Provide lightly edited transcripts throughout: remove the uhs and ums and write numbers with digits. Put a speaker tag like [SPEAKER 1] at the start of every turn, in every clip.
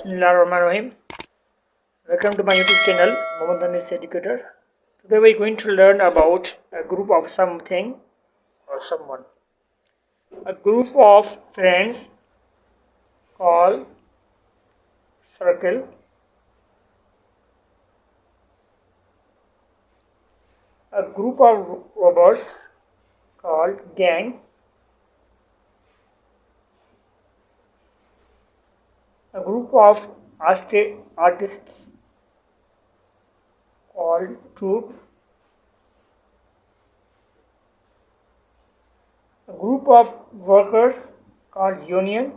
[SPEAKER 1] Bismillahirrahmanirrahim. Welcome to my YouTube channel, Mohammed Educator. Today we are going to learn about a group of something or someone. A group of friends called circle. A group of robbers called gang. A group of artists called troupe. A group of workers called union.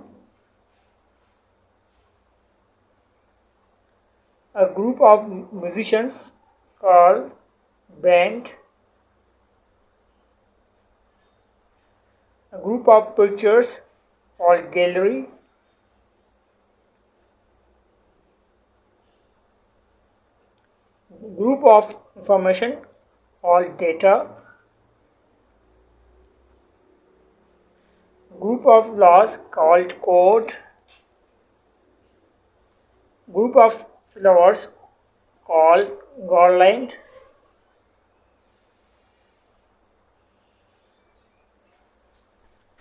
[SPEAKER 1] A group of musicians called band. A group of pictures called gallery. Group of information called data. Group of laws called code. Group of flowers called garland.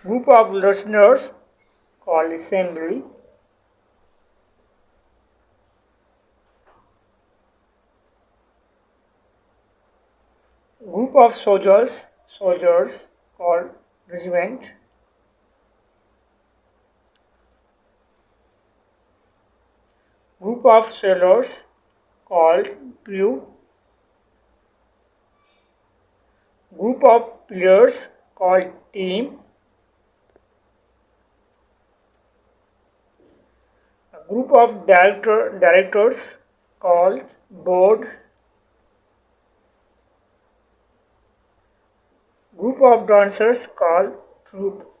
[SPEAKER 1] Group of listeners called assembly. Group of soldiers called regiment. Group of sailors called crew. Group of players called team. A group of directors called board. Group of dancers called troupe.